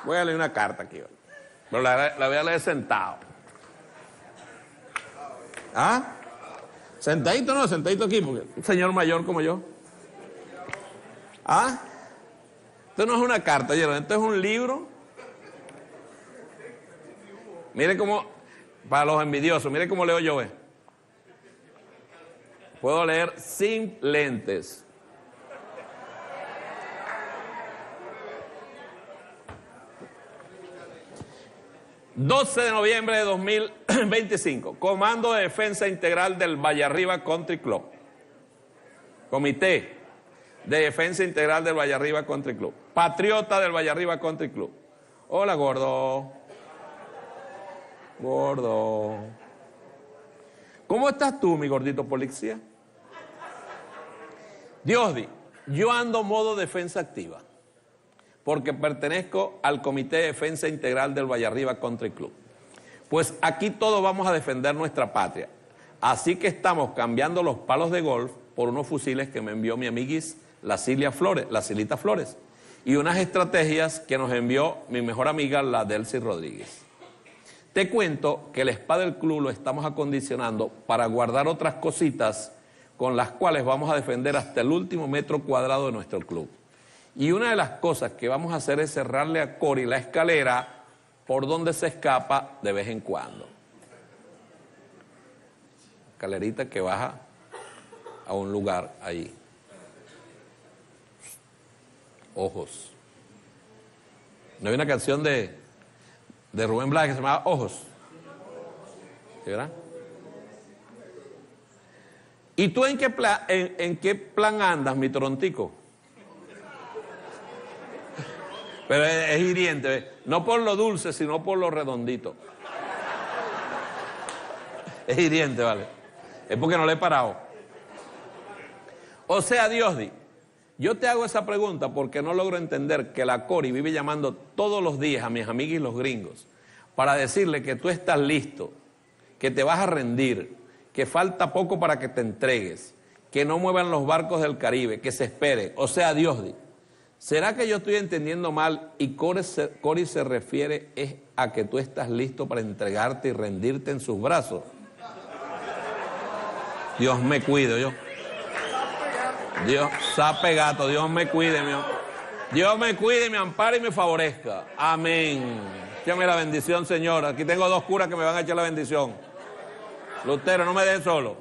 Voy a leer una carta aquí, pero la voy a leer sentado. ¿Ah? Sentadito no, sentadito aquí, porque un señor mayor como yo. ¿Ah? Esto no es una carta, esto es un libro. Mire cómo, para los envidiosos, mire cómo leo yo. Puedo leer sin lentes. 12 de noviembre de 2025, Comando de Defensa Integral del Vallearriba Country Club. Comité de Defensa Integral del Vallearriba Country Club. Patriota del Vallearriba Country Club. Hola, gordo. Gordo. ¿Cómo estás tú, mi gordito policía? Diosdi, yo ando modo defensa activa, porque pertenezco al Comité de Defensa Integral del Vallearriba Country Club. Pues aquí todos vamos a defender nuestra patria. Así que estamos cambiando los palos de golf por unos fusiles que me envió mi amiguis, la Silita Flores, y unas estrategias que nos envió mi mejor amiga, la Delcy Rodríguez. Te cuento que el spa del club lo estamos acondicionando para guardar otras cositas con las cuales vamos a defender hasta el último metro cuadrado de nuestro club. Y una de las cosas que vamos a hacer es cerrarle a Cory la escalera por donde se escapa de vez en cuando. Escalerita que baja a un lugar ahí. Ojos. ¿No hay una canción de Rubén Blades que se llama Ojos? ¿Sí, verdad? ¿Y tú en qué plan andas, mi torontico? Pero es hiriente, ¿ves? No por lo dulce, sino por lo redondito. Es hiriente, ¿vale? Es porque no le he parado. O sea, Diosdi, yo te hago esa pregunta porque no logro entender que la Cory vive llamando todos los días a mis amigos los gringos para decirle que tú estás listo, que te vas a rendir, que falta poco para que te entregues, que no muevan los barcos del Caribe, que se espere. O sea, Diosdi, ¿será que yo estoy entendiendo mal y Cory se refiere a que tú estás listo para entregarte y rendirte en sus brazos? Dios me cuide, yo. Dios, sape gato, Dios me cuide, Dios me cuide, me ampare y me favorezca. Amén. Échame la bendición, Señor. Aquí tengo dos curas que me van a echar la bendición. Lutero, no me dejes solo.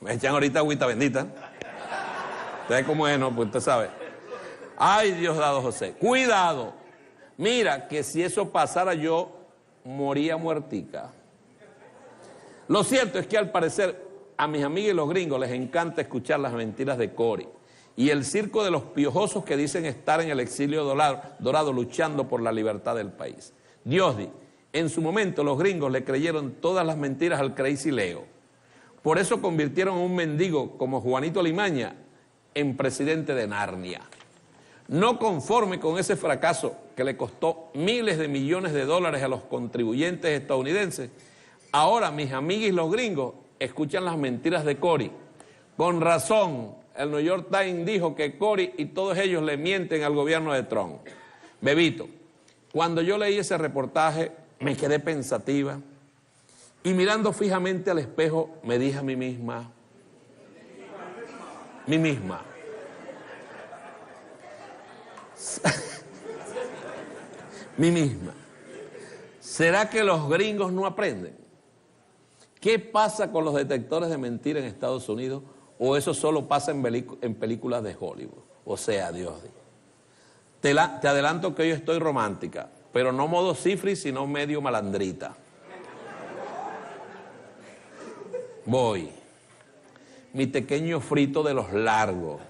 Me echan ahorita agüita bendita. ¿Usted cómo es, no? Pues usted sabe. Ay, Diosdado José, cuidado. Mira, que si eso pasara yo moría muertica. Lo cierto es que al parecer a mis amigos los gringos les encanta escuchar las mentiras de Cory y el circo de los piojosos que dicen estar en el exilio dorado luchando por la libertad del país. Diosdi, en su momento los gringos le creyeron todas las mentiras al Crazy Leo. Por eso convirtieron a un mendigo como Juanito Alimaña en presidente de Narnia. No conforme con ese fracaso que le costó miles de millones de dólares a los contribuyentes estadounidenses, ahora mis amigos los gringos escuchan las mentiras de Cory. Con razón, el New York Times dijo que Cory y todos ellos le mienten al gobierno de Trump. Bebito, cuando yo leí ese reportaje me quedé pensativa y mirando fijamente al espejo me dije a mí misma, ¿será que los gringos no aprenden? ¿Qué pasa con los detectores de mentira en Estados Unidos? ¿O eso solo pasa en películas de Hollywood? O sea, Dios. Te adelanto que hoy estoy romántica, pero no modo cifri, sino medio malandrita. Voy. Mi pequeño frito de los largos,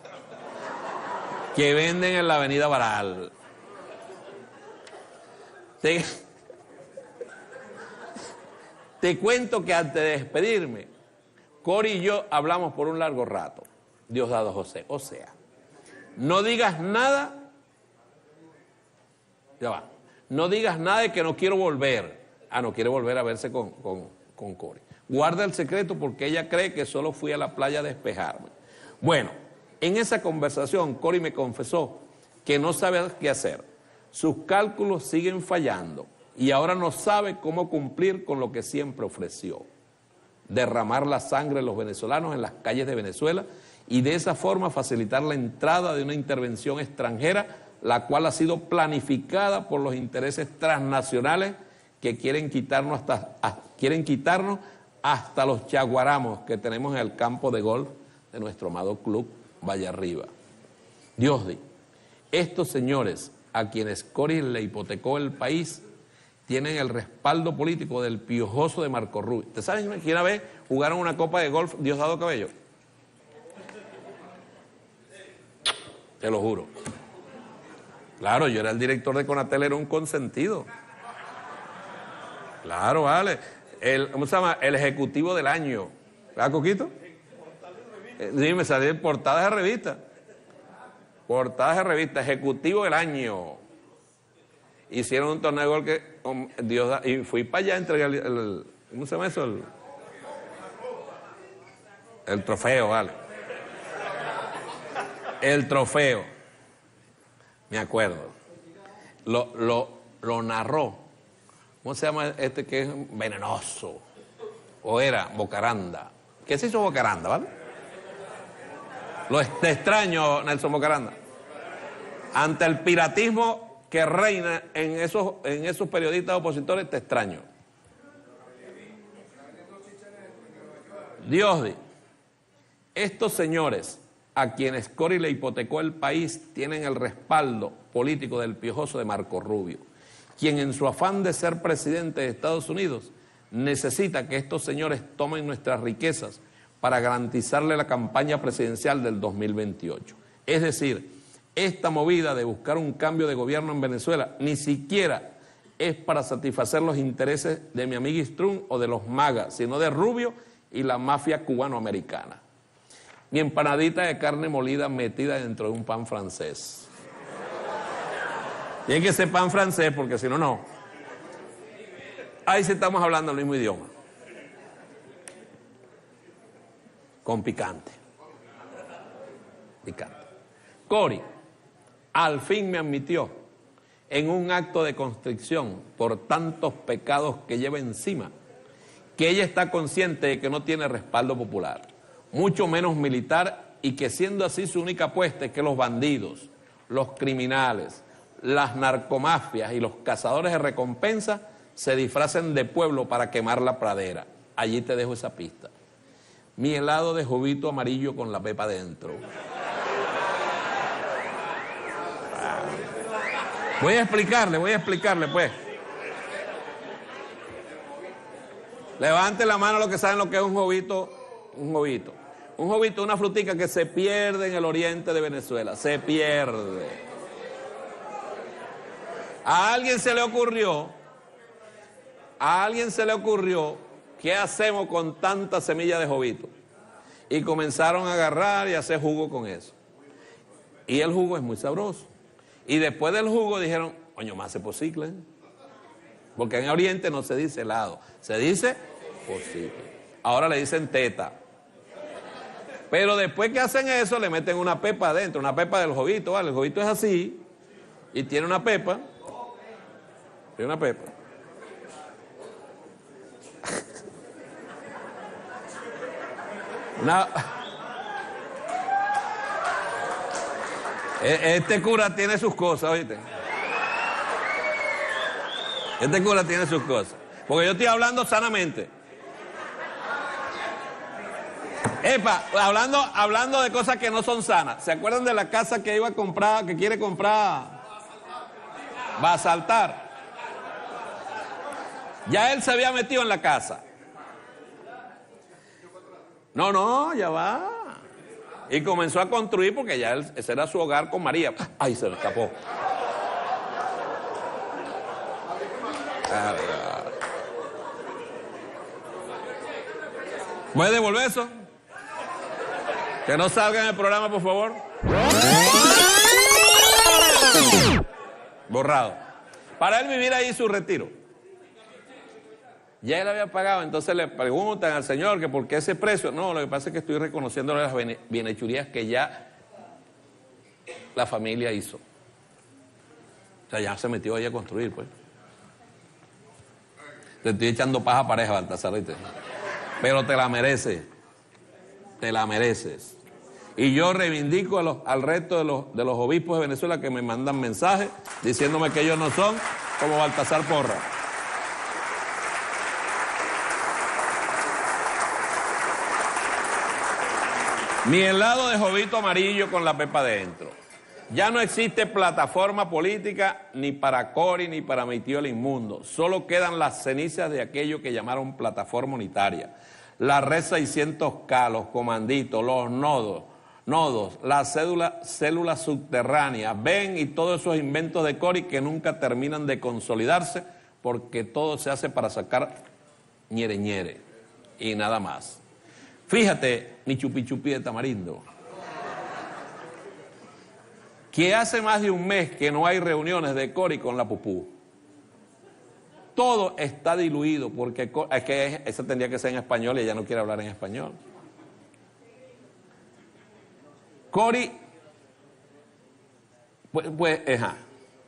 que venden en la avenida Baral. Te cuento que antes de despedirme, Cory y yo hablamos por un largo rato, Diosdado José. O sea, no digas nada, ya va, no digas nada de que no quiero volver. No quiere volver a verse con Cory. Guarda el secreto porque ella cree que solo fui a la playa a despejarme. Bueno, En esa conversación, Cory me confesó que no sabe qué hacer. Sus cálculos siguen fallando y ahora no sabe cómo cumplir con lo que siempre ofreció: derramar la sangre de los venezolanos en las calles de Venezuela y de esa forma facilitar la entrada de una intervención extranjera, la cual ha sido planificada por los intereses transnacionales que quieren quitarnos hasta los chaguaramos que tenemos en el campo de golf de nuestro amado club Vallarriba. Diosdi, estos señores a quienes Cory le hipotecó el país tienen el respaldo político del piojoso de Marco Rubio. ¿Ustedes saben que una vez jugaron una copa de golf Diosdado Cabello? Te lo juro. Claro, yo era el director de Conatel, era un consentido. Claro, vale. ¿Cómo se llama? El ejecutivo del año. ¿Verdad, Coquito? Sí, me salió en portadas de revista. Portadas de revista, ejecutivo del año. Hicieron un torneo de gol que Dios y fui para allá a entregar ¿cómo se llama eso? El trofeo, vale. El trofeo. Me acuerdo. Lo narró. ¿Cómo se llama este que es venenoso? O era Bocaranda. ¿Qué se hizo Bocaranda, vale? Te extraño, Nelson Bocaranda. Ante el piratismo que reina en esos periodistas opositores, te extraño. Diosdi, estos señores a quienes Cory le hipotecó el país tienen el respaldo político del piojoso de Marco Rubio, quien en su afán de ser presidente de Estados Unidos necesita que estos señores tomen nuestras riquezas para garantizarle la campaña presidencial del 2028. Es decir, esta movida de buscar un cambio de gobierno en Venezuela ni siquiera es para satisfacer los intereses de mi amigo Strun o de los MAGA, sino de Rubio y la mafia cubano-americana. Mi empanadita de carne molida metida dentro de un pan francés. Tiene que ser pan francés porque si no, no. Ahí sí estamos hablando el mismo idioma. Con picante. Picante. Cory al fin me admitió en un acto de constricción por tantos pecados que lleva encima que ella está consciente de que no tiene respaldo popular, mucho menos militar, y que siendo así su única apuesta es que los bandidos, los criminales, las narcomafias y los cazadores de recompensa se disfracen de pueblo para quemar la pradera. Allí te dejo esa pista. Mi helado de jovito amarillo con la pepa dentro. Voy a explicarle pues. Levante la mano los que saben lo que es un jovito. Un jovito. Un jovito, una frutica que se pierde en el oriente de Venezuela. Se pierde. A alguien se le ocurrió, ¿qué hacemos con tanta semilla de jovito? Y comenzaron a agarrar y a hacer jugo con eso. Y el jugo es muy sabroso. Y después del jugo dijeron, coño, más es posible. Porque en Oriente no se dice helado, se dice posible. Ahora le dicen teta. Pero después que hacen eso, le meten una pepa adentro, una pepa del jovito, ¿vale? El jovito es así, y tiene una pepa. Tiene una pepa. Este cura tiene sus cosas, ¿oíste? Este cura tiene sus cosas. Porque yo estoy hablando sanamente. Epa, hablando de cosas que no son sanas. ¿Se acuerdan de la casa que iba a comprar, que quiere comprar? Va a saltar. Ya él se había metido en la casa. No, ya va. Y comenzó a construir porque ya ese era su hogar con María. ¡Ay, se le escapó! ¿Puede devolver eso? Que no salga en el programa, por favor. Borrado. Para él vivir ahí su retiro. Ya él había pagado, entonces le preguntan al señor que por qué ese precio. No, lo que pasa es que estoy reconociendo las bienhechurías que ya la familia hizo. O sea, ya se metió ahí a construir, pues. Te estoy echando paja a pareja, Baltasar, ¿viste? Pero te la mereces. Te la mereces. Y yo reivindico al resto de los obispos de Venezuela que me mandan mensajes diciéndome que ellos no son como Baltasar Porra. Mi helado de jovito amarillo con la pepa dentro. Ya no existe plataforma política ni para Cori ni para mi tío el inmundo. Solo quedan las cenizas de aquello que llamaron plataforma unitaria. La red 600K, los comanditos, los nodos, las células subterráneas, ven y todos esos inventos de Cori que nunca terminan de consolidarse porque todo se hace para sacar ñere y nada más. Fíjate, mi chupi de tamarindo, que hace más de un mes que no hay reuniones de Cori con la pupú. Todo está diluido porque es que eso tendría que ser en español y ella no quiere hablar en español. Cori,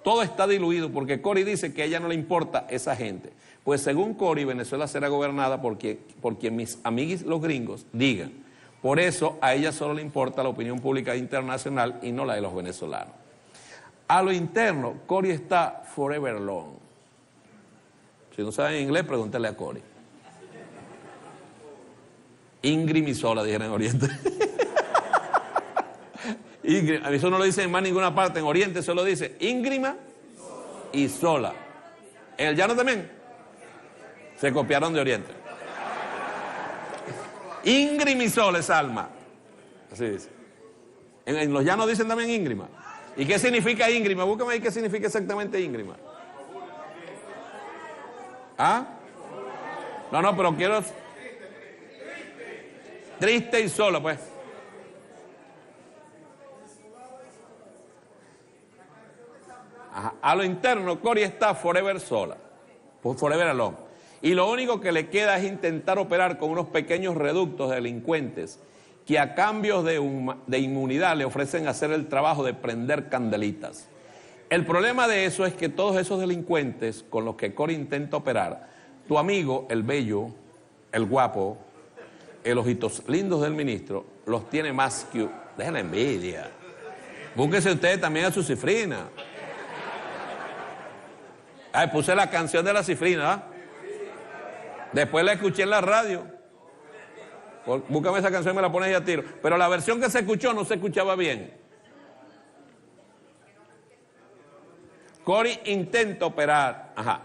todo está diluido porque Cori dice que a ella no le importa esa gente. Pues según Cori, Venezuela será gobernada por quien mis amiguis los gringos digan. Por eso a ella solo le importa la opinión pública internacional y no la de los venezolanos. A lo interno, Cori está forever long. Si no saben inglés, pregúntale a Cori. Íngrima y sola, dijeron en Oriente. A mí eso no lo dice en más ninguna parte. En Oriente solo dice íngrima y sola. En el llano también. Se copiaron de Oriente. Íngrima y sola es alma. Así dice. En los llanos dicen también íngrima. ¿Y qué significa íngrima? Búscame ahí qué significa exactamente íngrima. ¿Ah? No, pero quiero... Triste y solo, pues. Ajá. A lo interno, Cori está forever sola. Forever alone. Y lo único que le queda es intentar operar con unos pequeños reductos de delincuentes que a cambio de inmunidad le ofrecen hacer el trabajo de prender candelitas. El problema de eso es que todos esos delincuentes con los que Cori intenta operar, tu amigo, el bello, el guapo, el ojitos lindos del ministro, los tiene más que... Dejen la envidia. Búsquense ustedes también a su cifrina. Ay, puse la canción de la cifrina, ¿ah? Después la escuché en la radio. Búscame esa canción y me la pones y a tiro. Pero la versión que se escuchó no se escuchaba bien. Cori intenta operar. Ajá.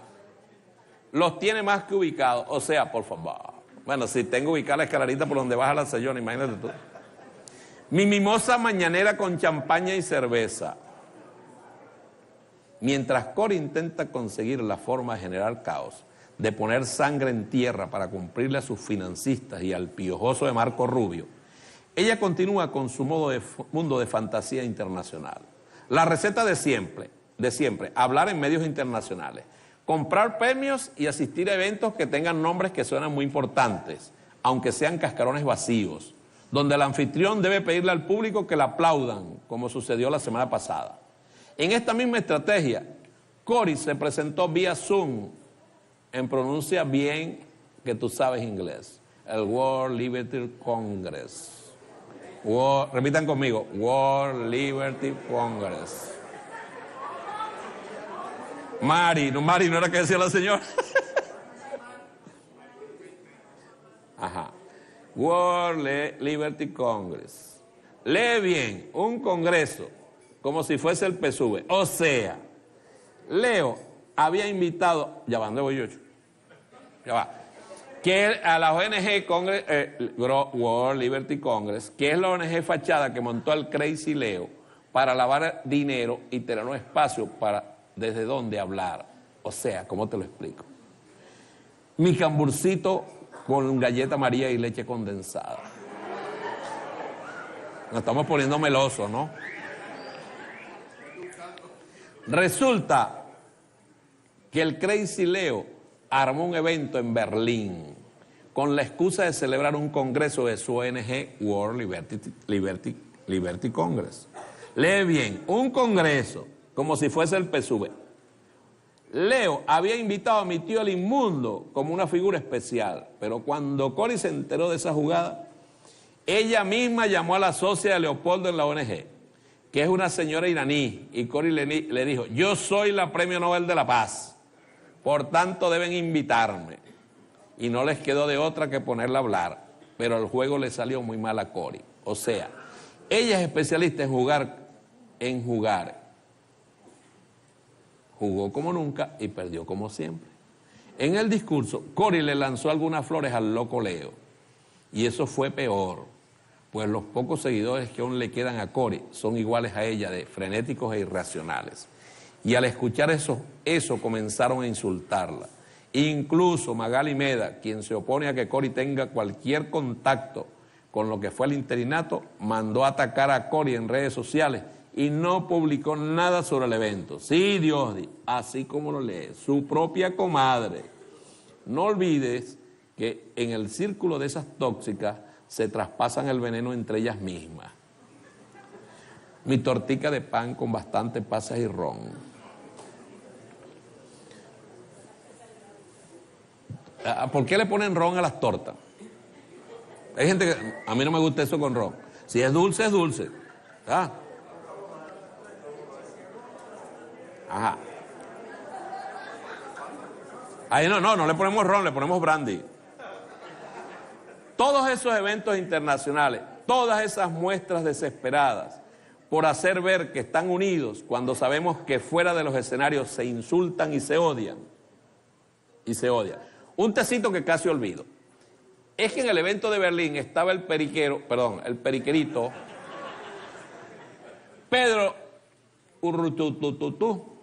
Los tiene más que ubicados. O sea, por favor. Bueno, si tengo ubicada la escalerita por donde baja la Sayona, imagínate tú. Mi mimosa mañanera con champaña y cerveza. Mientras Cori intenta conseguir la forma de generar caos, de poner sangre en tierra para cumplirle a sus financistas y al piojoso de Marco Rubio, ella continúa con su mundo de fantasía internacional. La receta de siempre, hablar en medios internacionales, comprar premios y asistir a eventos que tengan nombres que suenan muy importantes, aunque sean cascarones vacíos, donde el anfitrión debe pedirle al público que la aplaudan, como sucedió la semana pasada. En esta misma estrategia, Cori se presentó vía Zoom, en pronuncia bien que tú sabes inglés, el World Liberty Congress. Repitan conmigo, World Liberty Congress. Mari no era que decía la señora. Ajá. World Liberty Congress. Lee bien, un congreso, como si fuese el PSUV. O sea, Leo había invitado, ya va, ¿dónde voy yo? Ya va. Que a la ONG World Liberty Congress, que es la ONG fachada que montó al Crazy Leo para lavar dinero y tener un espacio para desde dónde hablar. O sea, ¿cómo te lo explico? Mi camburcito con galleta María y leche condensada. Nos estamos poniendo melosos, ¿no? Resulta que el Crazy Leo armó un evento en Berlín con la excusa de celebrar un congreso de su ONG World Liberty Congress. Lee bien, un congreso, como si fuese el PSUV. Leo había invitado a mi tío el inmundo como una figura especial, pero cuando Cori se enteró de esa jugada, ella misma llamó a la socia de Leopoldo en la ONG, que es una señora iraní, y Cori le dijo, yo soy la Premio Nobel de la Paz, por tanto deben invitarme. Y no les quedó de otra que ponerla a hablar, pero el juego le salió muy mal a Cori. O sea, ella es especialista en jugar. Jugó como nunca y perdió como siempre. En el discurso, Cori le lanzó algunas flores al loco Leo. Y eso fue peor, pues los pocos seguidores que aún le quedan a Cori son iguales a ella, de frenéticos e irracionales. Y al escuchar eso comenzaron a insultarla. Incluso Magali Meda, quien se opone a que Cori tenga cualquier contacto con lo que fue el interinato, mandó a atacar a Cori en redes sociales y no publicó nada sobre el evento. Sí, Diosdi, así como lo lee, su propia comadre. No olvides que en el círculo de esas tóxicas se traspasan el veneno entre ellas mismas. Mi tortica de pan con bastante pasas y ron. ¿Por qué le ponen ron a las tortas? Hay gente que, a mí no me gusta eso con ron. Si es dulce, es dulce. ¿Ah? Ajá. Ahí no le ponemos ron, le ponemos brandy. Todos esos eventos internacionales, todas esas muestras desesperadas por hacer ver que están unidos cuando sabemos que fuera de los escenarios se insultan y se odian. Un tecito que casi olvido. Es que en el evento de Berlín estaba el periquerito, Pedro Urrutututú,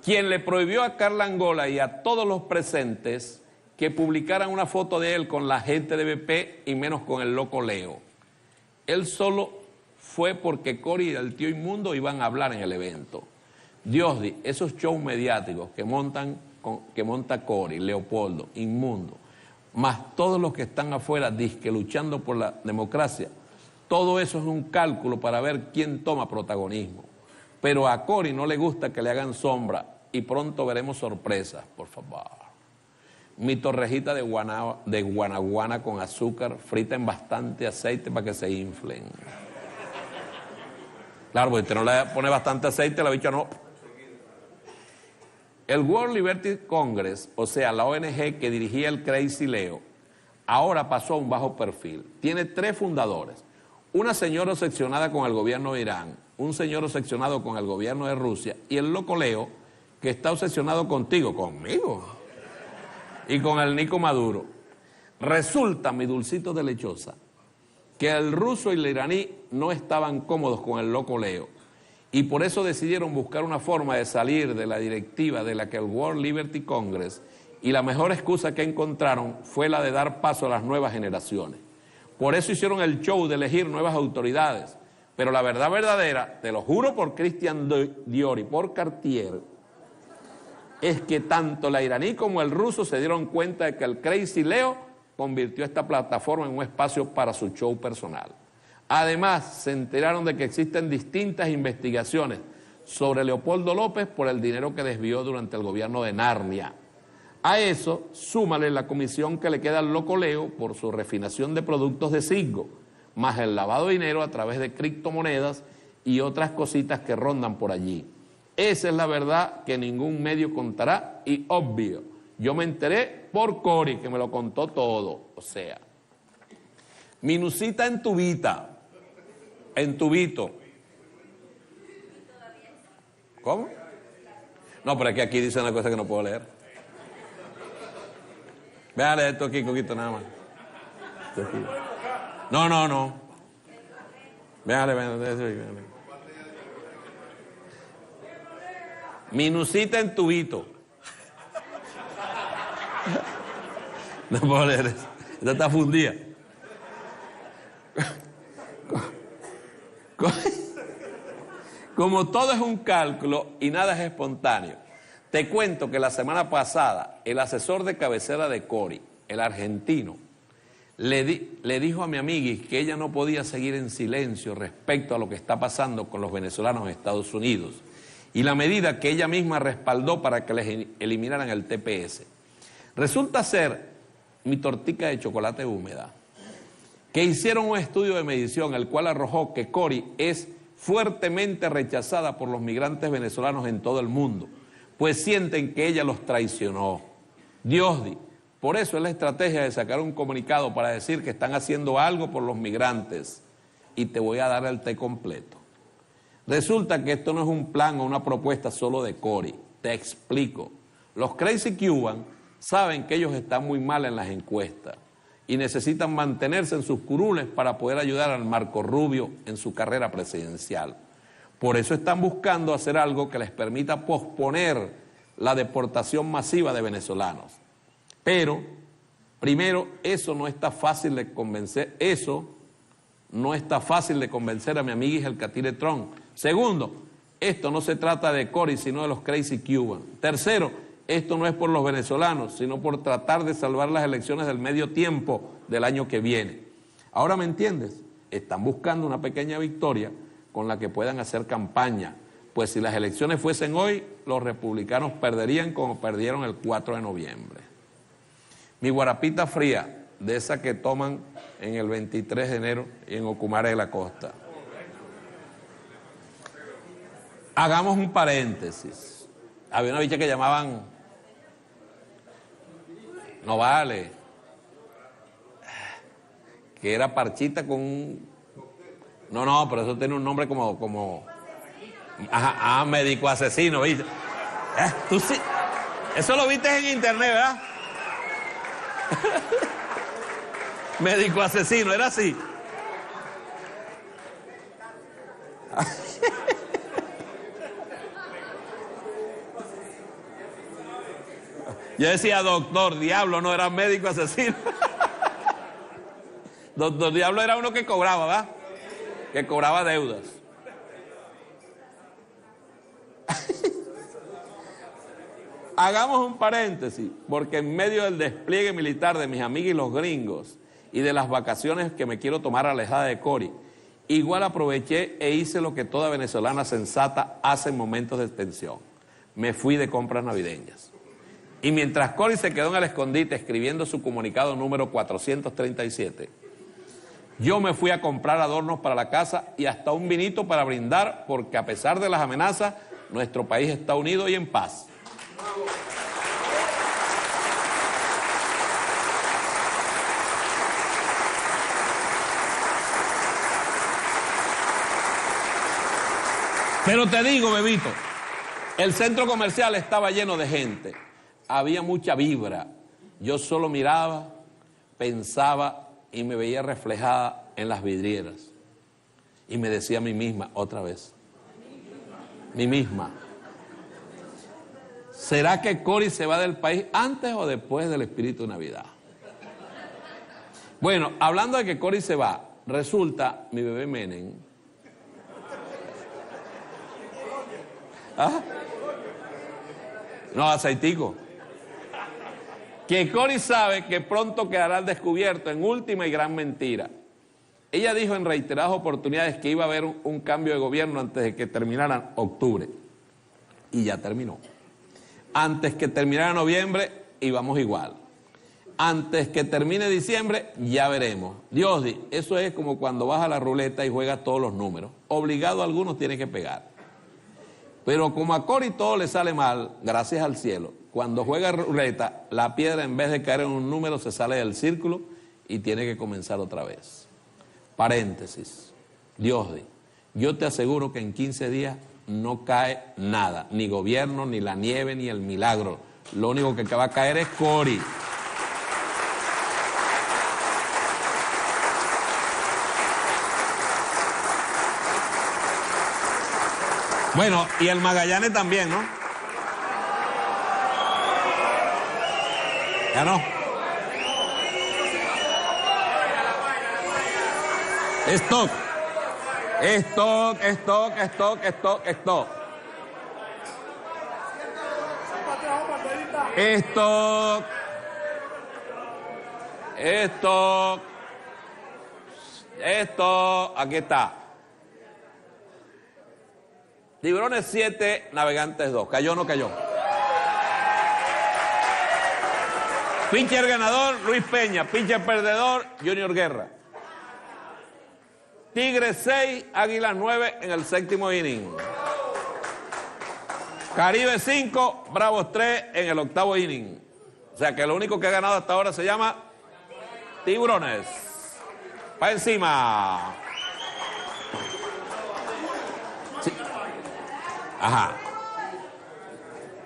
quien le prohibió a Carla Angola y a todos los presentes que publicaran una foto de él con la gente de BP y menos con el loco Leo. Él solo fue porque Cori y el tío inmundo iban a hablar en el evento. Diosdi, esos shows mediáticos que monta Cori, Leopoldo, inmundo, más todos los que están afuera disque luchando por la democracia, todo eso es un cálculo para ver quién toma protagonismo. Pero a Cori no le gusta que le hagan sombra y pronto veremos sorpresas, por favor. Mi torrejita de guanaguana con azúcar, frita en bastante aceite para que se inflen. Claro, porque usted no le pone bastante aceite, la bicha no. El World Liberty Congress, o sea, la ONG que dirigía el Crazy Leo, ahora pasó a un bajo perfil. Tiene 3 fundadores. Una señora obsesionada con el gobierno de Irán, un señor obsesionado con el gobierno de Rusia y el loco Leo, que está obsesionado conmigo, y con el Nico Maduro. Resulta, mi dulcito de lechosa, que el ruso y el iraní no estaban cómodos con el loco Leo y por eso decidieron buscar una forma de salir de la directiva de la que el World Liberty Congress, y la mejor excusa que encontraron fue la de dar paso a las nuevas generaciones. Por eso hicieron el show de elegir nuevas autoridades, pero la verdad verdadera, te lo juro por Christian Dior y por Cartier, es que tanto la iraní como el ruso se dieron cuenta de que el Crazy Leo convirtió esta plataforma en un espacio para su show personal. Además, se enteraron de que existen distintas investigaciones sobre Leopoldo López por el dinero que desvió durante el gobierno de Narnia. A eso, súmale la comisión que le queda al loco Leo por su refinación de productos de Citgo, más el lavado de dinero a través de criptomonedas y otras cositas que rondan por allí. Esa es la verdad que ningún medio contará y obvio. Yo me enteré por Cori, que me lo contó todo. O sea, minusita en tubita, en tubito. ¿Cómo? No, pero es que aquí dice una cosa que no puedo leer. Véale esto aquí, Coquito, nada más. No. Véale. Minusita en tubito. No puedo leer eso. Esta está fundida. Como todo es un cálculo y nada es espontáneo, te cuento que la semana pasada el asesor de cabecera de Cori, el argentino, le dijo a mi amiguis que ella no podía seguir en silencio respecto a lo que está pasando con los venezolanos en Estados Unidos y la medida que ella misma respaldó para que les eliminaran el TPS. Resulta ser mi tortica de chocolate húmeda, que hicieron un estudio de medición, el cual arrojó que Cori es fuertemente rechazada por los migrantes venezolanos en todo el mundo, pues sienten que ella los traicionó. Diosdi, por eso es la estrategia de sacar un comunicado para decir que están haciendo algo por los migrantes, y te voy a dar el té completo. Resulta que esto no es un plan o una propuesta solo de Cori, te explico. Los Crazy Cuban saben que ellos están muy mal en las encuestas y necesitan mantenerse en sus curules para poder ayudar al Marco Rubio en su carrera presidencial. Por eso están buscando hacer algo que les permita posponer la deportación masiva de venezolanos. Pero, primero, eso no está fácil de convencer, a mi amiguis el Catire Trump. Segundo, esto no se trata de Cori, sino de los Crazy Cuban. Tercero, esto no es por los venezolanos, sino por tratar de salvar las elecciones del medio tiempo del año que viene. Ahora me entiendes, están buscando una pequeña victoria con la que puedan hacer campaña, pues si las elecciones fuesen hoy, los republicanos perderían como perdieron el 4 de noviembre. Mi guarapita fría, de esa que toman en el 23 de enero en Ocumare de la Costa. Hagamos un paréntesis. Había una bicha que llamaban... No vale. Que era parchita con un... No, pero eso tiene un nombre como... Ajá, médico asesino, ¿viste? Tú sí... Eso lo viste en internet, ¿verdad? Médico asesino, era así. Yo decía doctor Diablo, no era médico asesino. Doctor Diablo era uno que cobraba, ¿verdad? Que cobraba deudas. Hagamos un paréntesis, porque en medio del despliegue militar de mis amigos y los gringos y de las vacaciones que me quiero tomar alejada de Cori, igual aproveché e hice lo que toda venezolana sensata hace en momentos de tensión. Me fui de compras navideñas. Y mientras Cori se quedó en el escondite escribiendo su comunicado número 437, yo me fui a comprar adornos para la casa y hasta un vinito para brindar, porque a pesar de las amenazas, nuestro país está unido y en paz. Pero te digo, bebito, el centro comercial estaba lleno de gente. Había mucha vibra. Yo solo miraba, pensaba y me veía reflejada en las vidrieras. Y me decía a mí misma, otra vez, mí misma, ¿será que Cori se va del país antes o después del espíritu de Navidad? Bueno, hablando de que Cori se va, resulta, mi bebé Menem, ¿ah? No, aceitico. Que Cori sabe que pronto quedará al descubierto en última y gran mentira. Ella dijo en reiteradas oportunidades que iba a haber un cambio de gobierno antes de que terminara octubre. Y ya terminó. Antes que terminara noviembre, íbamos igual. Antes que termine diciembre, ya veremos. Diosdi, eso es como cuando vas a la ruleta y juegas todos los números. Obligado a algunos tiene que pegar. Pero como a Cori todo le sale mal, gracias al cielo, cuando juega ruleta, la piedra en vez de caer en un número se sale del círculo y tiene que comenzar otra vez. Paréntesis. Diosdi, yo te aseguro que en 15 días no cae nada, ni gobierno, ni la nieve, ni el milagro. Lo único que va a caer es Cori. Bueno, y el Magallanes también, ¿no? Ya no. Stock. Stock. Stock. Esto, aquí está. Tiburones 7, Navegantes 2. ¿Cayó o no cayó? Pitcher ganador, Luis Peña. Pitcher perdedor, Junior Guerra. Tigres 6, Águilas 9 en el 7º inning. Caribe 5, Bravos 3 en el 8º inning. O sea que lo único que ha ganado hasta ahora se llama Tiburones. Pa' encima. Sí. Ajá.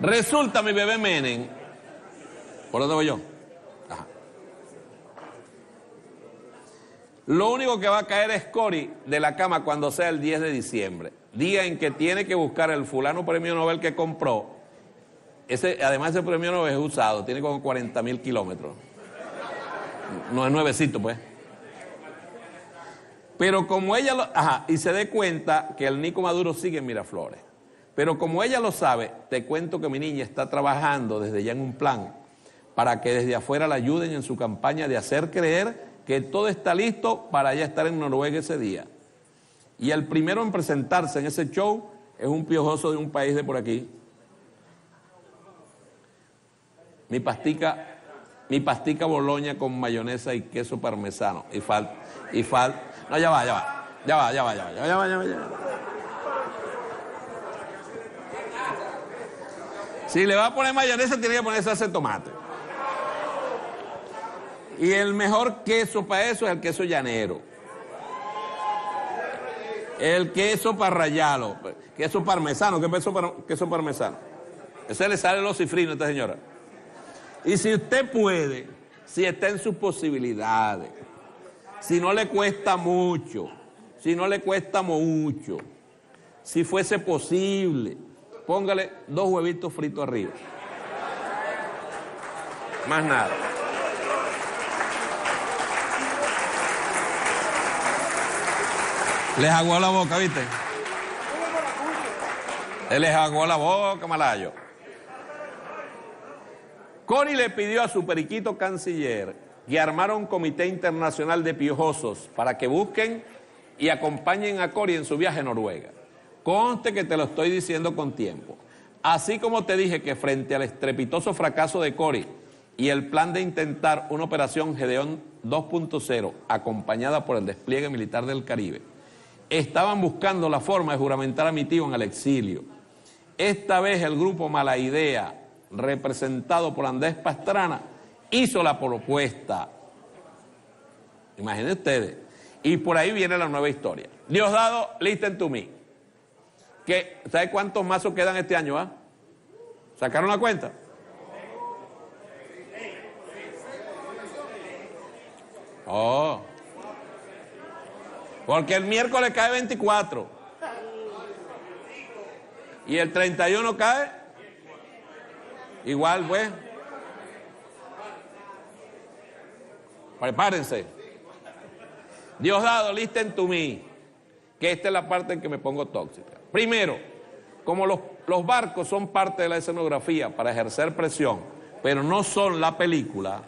Resulta, mi bebé Menem. ¿Por dónde voy yo? Ajá. Lo único que va a caer es Cory de la cama cuando sea el 10 de diciembre. Día en que tiene que buscar el fulano premio Nobel que compró. Además ese premio Nobel es usado, tiene como 40.000 kilómetros. No es nuevecito, pues. Pero como ella lo... Ajá, y se dé cuenta que el Nico Maduro sigue en Miraflores. Pero como ella lo sabe, te cuento que mi niña está trabajando desde ya en un plan para que desde afuera la ayuden en su campaña de hacer creer que todo está listo para ella estar en Noruega ese día. Y el primero en presentarse en ese show es un piojoso de un país de por aquí. Mi pastica Boloña con mayonesa y queso parmesano. No, ya va. Si le va a poner mayonesa, tiene que poner salsa de tomate. Y el mejor queso para eso es el queso llanero. El queso para rallarlo. Queso parmesano. ¿Qué es queso parmesano? Ese le sale los cifrinos a esta señora. Y si usted puede, si está en sus posibilidades, si no le cuesta mucho, si fuese posible, póngale 2 huevitos fritos arriba. Más nada. Les aguó la boca, ¿viste? Él les aguó la boca, malayo. Cory le pidió a su periquito canciller que armara un comité internacional de piojosos para que busquen y acompañen a Cory en su viaje a Noruega. Conste que te lo estoy diciendo con tiempo. Así como te dije que frente al estrepitoso fracaso de Cory y el plan de intentar una operación Gedeón 2.0 acompañada por el despliegue militar del Caribe, estaban buscando la forma de juramentar a mi tío en el exilio. Esta vez el grupo Mala Idea, representado por Andrés Pastrana, hizo la propuesta. Imaginen ustedes. Y por ahí viene la nueva historia. Diosdado, listen to me. ¿Sabe cuántos mazos quedan este año? ¿Ah? ¿Sacaron la cuenta? Oh. Porque el miércoles cae 24. Y el 31 cae igual, pues. Prepárense. Diosdado, listen to me. Que esta es la parte en que me pongo tóxica. Primero, como los barcos son parte de la escenografía para ejercer presión, pero no son la película,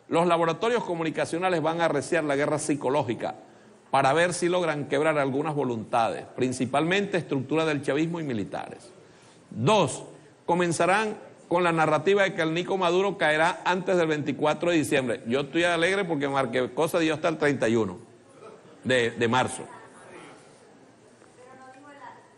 los laboratorios comunicacionales van a arreciar la guerra psicológica para ver si logran quebrar algunas voluntades, principalmente estructuras del chavismo y militares. 2, comenzarán con la narrativa de que el Nico Maduro caerá antes del 24 de diciembre. Yo estoy alegre porque marqué cosa de Dios hasta el 31 de marzo.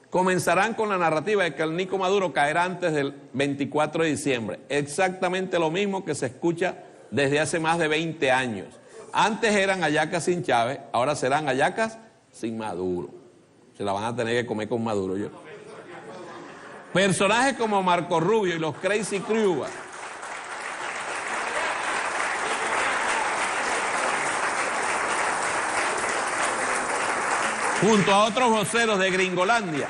Comenzarán con la narrativa de que el Nico Maduro caerá antes del 24 de diciembre. Exactamente lo mismo que se escucha desde hace más de 20 años. Antes eran hallacas sin Chávez, ahora serán hallacas sin Maduro. Se la van a tener que comer con Maduro. Personajes como Marco Rubio y los Crazy Crew, junto a otros voceros de Gringolandia,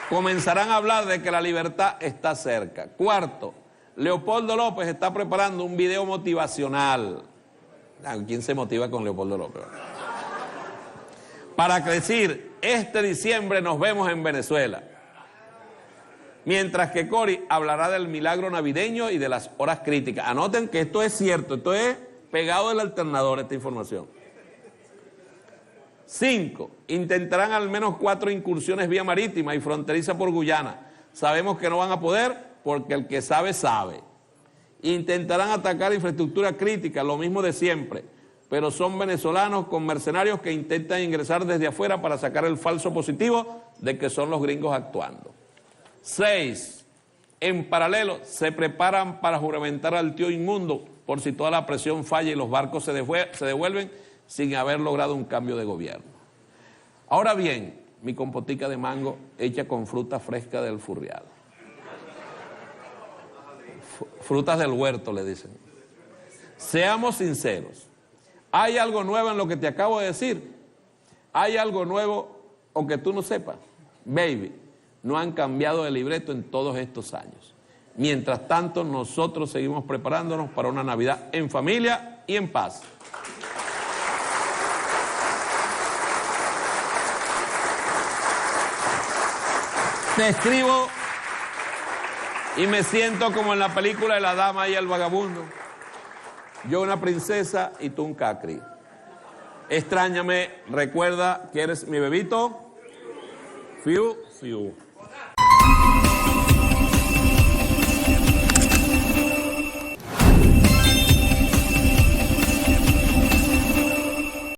comenzarán a hablar de que la libertad está cerca. 4, Leopoldo López está preparando un video motivacional. ¿Quién se motiva con Leopoldo López? Para decir, este diciembre nos vemos en Venezuela. Mientras que Cory hablará del milagro navideño y de las horas críticas. Anoten que esto es cierto, esto es pegado del alternador, esta información. 5. Intentarán al menos 4 incursiones vía marítima y fronteriza por Guyana. Sabemos que no van a poder porque el que sabe, sabe. Intentarán atacar infraestructura crítica, lo mismo de siempre, pero son venezolanos con mercenarios que intentan ingresar desde afuera para sacar el falso positivo de que son los gringos actuando. 6. En paralelo, se preparan para juramentar al tío inmundo por si toda la presión falla y los barcos se devuelven sin haber logrado un cambio de gobierno. Ahora bien, mi compotica de mango hecha con fruta fresca del Furrial. Frutas del huerto, le dicen. Seamos sinceros. ¿Hay algo nuevo en lo que te acabo de decir? ¿Hay algo nuevo o que tú no sepas? Baby, no han cambiado de libreto en todos estos años. Mientras tanto, nosotros seguimos preparándonos para una Navidad en familia y en paz. Te escribo y me siento como en la película de la dama y el vagabundo. Yo una princesa y tú un cacri. Extrañame, recuerda que eres mi bebito. Fiu, fiu.